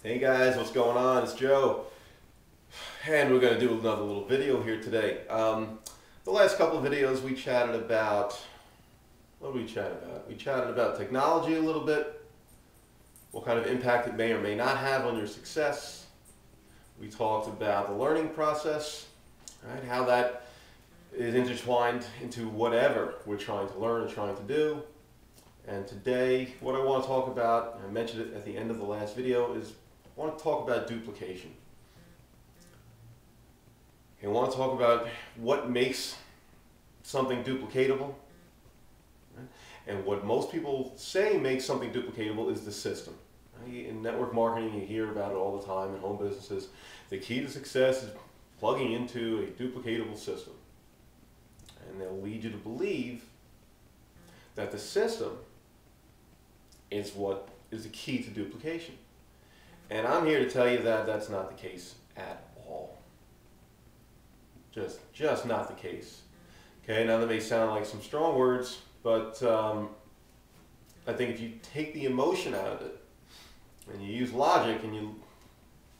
Hey guys, what's going on? It's Joe, and we're going to do another little video here today. The last couple of videos we chatted about, what did we chat about? We chatted about technology a little bit, what kind of impact it may or may not have on your success. We talked about the learning process, right? How that is intertwined into whatever we're trying to learn and trying to do. And today, what I want to talk about, and I mentioned it at the end of the last video, is I want to talk about duplication. I want to talk about what makes something duplicatable. Right? And what most people say makes something duplicatable is the system. Right? In network marketing, you hear about it all the time in home businesses. The key to success is plugging into a duplicatable system. And they'll lead you to believe that the system is what is the key to duplication. And I'm here to tell you that that's not the case at all. Just not the case. Okay, now that may sound like some strong words, but I think if you take the emotion out of it and you use logic and you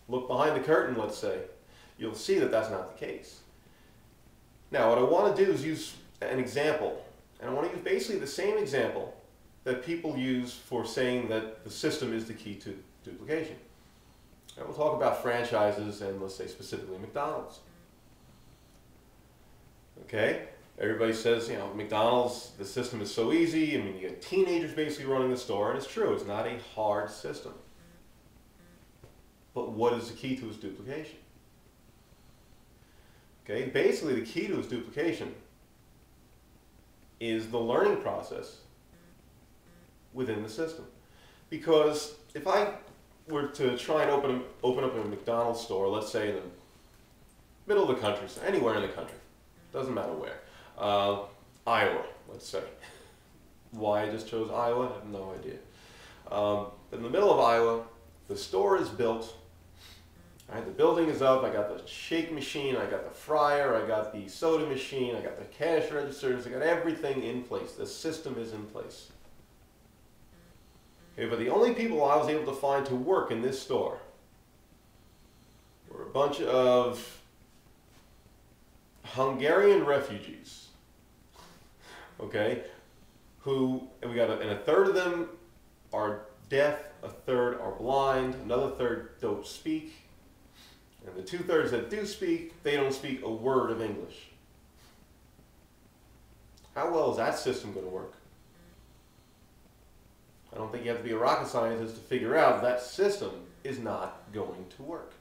look behind the curtain, let's say, you'll see that that's not the case. Now, what I want to do is use an example, and I want to use basically the same example that people use for saying that the system is the key to duplication. And we'll talk about franchises and let's say specifically McDonald's. Okay, everybody says, you know, McDonald's, the system is so easy. I mean, you get teenagers basically running the store, and it's true, it's not a hard system. But what is the key to its duplication? Okay, basically the key to its duplication is the learning process within the system. Because if I were to try and open up a McDonald's store, let's say in the middle of the country, so anywhere in the country, doesn't matter where, Iowa, let's say. Why I just chose Iowa, I have no idea. But in the middle of Iowa, the store is built. Right, the building is up, I got the shake machine, I got the fryer, I got the soda machine, I got the cash registers, I got everything in place. The system is in place. Okay, but the only people I was able to find to work in this store were a bunch of Hungarian refugees, okay, and a third of them are deaf, a third are blind, another third don't speak. And the 2/3 that do speak, they don't speak a word of English. How well is that system going to work? I don't think you have to be a rocket scientist to figure out that system is not going to work.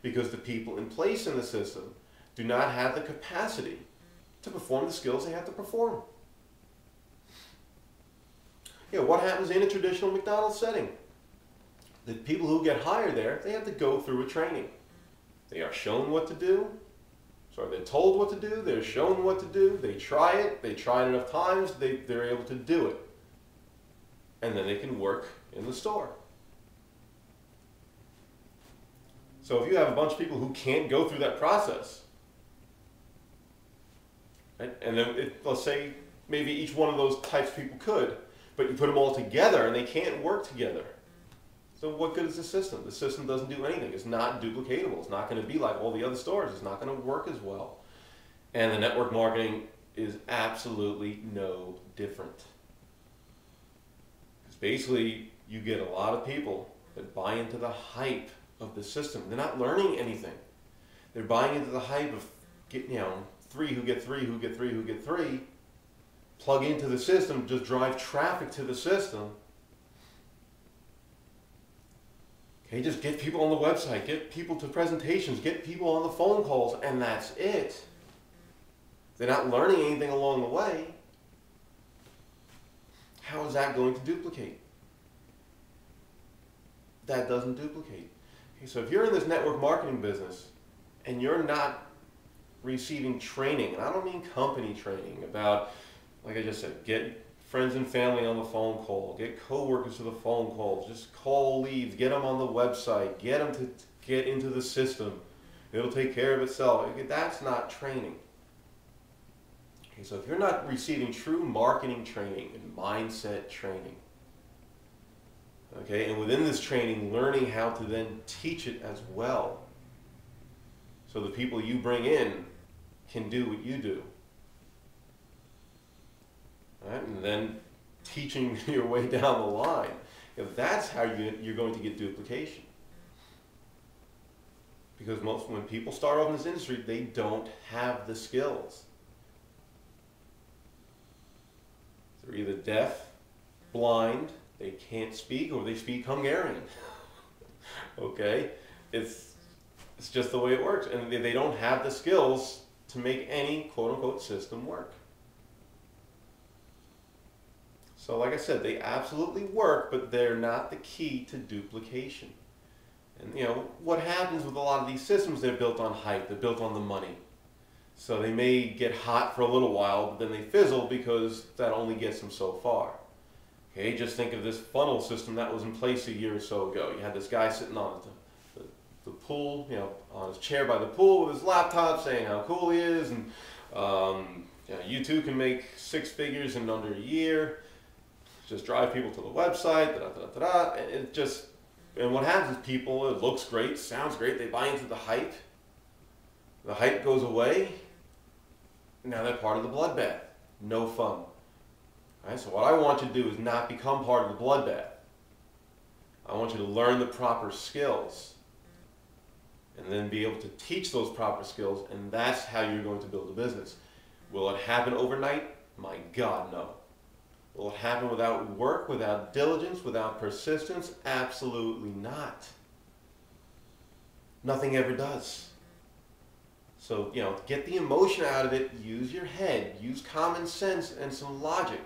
Because the people in place in the system do not have the capacity to perform the skills they have to perform. You know, what happens in a traditional McDonald's setting? The people who get hired there, they have to go through a training. They are shown what to do. So they're told what to do, they're shown what to do, they try it enough times, they're able to do it. And then they can work in the store. So if you have a bunch of people who can't go through that process, right, and then let's say maybe each one of those types of people could, but you put them all together and they can't work together. So what good is the system? The system doesn't do anything. It's not duplicatable. It's not going to be like all the other stores. It's not going to work as well. And the network marketing is absolutely no different. Because basically, you get a lot of people that buy into the hype of the system. They're not learning anything. They're buying into the hype of, three who get three, who get three, who get three. Plug into the system, just drive traffic to the system. Okay, just get people on the website, get people to presentations, get people on the phone calls, and that's it. They're not learning anything along the way. How is that going to duplicate? That doesn't duplicate. Okay, so if you're in this network marketing business and you're not receiving training, and I don't mean company training about, like I just said, get friends and family on the phone call, get coworkers to the phone call, just call leads, get them on the website, get them to get into the system. It'll take care of itself. That's not training. Okay, so if you're not receiving true marketing training and mindset training, Okay, and within this training, learning how to then teach it as well. So the people you bring in can do what you do. All right, and then teaching your way down the line. That's how you're going to get duplication. Because when people start off in this industry, they don't have the skills. They're either deaf, blind, they can't speak, or they speak Hungarian. Okay? It's just the way it works. And they don't have the skills to make any quote-unquote system work. So like I said, they absolutely work, but they're not the key to duplication. And you know, what happens with a lot of these systems, they're built on hype, they're built on the money. So they may get hot for a little while, but then they fizzle because that only gets them so far. Okay, just think of this funnel system that was in place a year or so ago. You had this guy sitting on the pool, you know, on his chair by the pool with his laptop saying how cool he is, and you know, you too can make 6 figures in under a year. Just drive people to the website, and it just, and what happens is people, it looks great, sounds great, they buy into the hype goes away, now they're part of the bloodbath. No fun. All right, so what I want you to do is not become part of the bloodbath. I want you to learn the proper skills and then be able to teach those proper skills, and that's how you're going to build a business. Will it happen overnight? My God, no. Will it happen without work, without diligence, without persistence? Absolutely not. Nothing ever does. So, you know, get the emotion out of it, use your head, use common sense and some logic,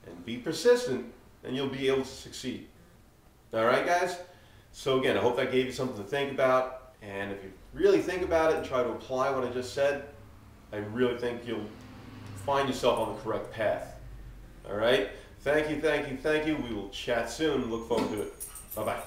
and be persistent, and you'll be able to succeed. All right, guys? So again, I hope that gave you something to think about, and if you really think about it and try to apply what I just said, I really think you'll find yourself on the correct path. All right? Thank you, thank you, thank you. We will chat soon. Look forward to it. Bye-bye.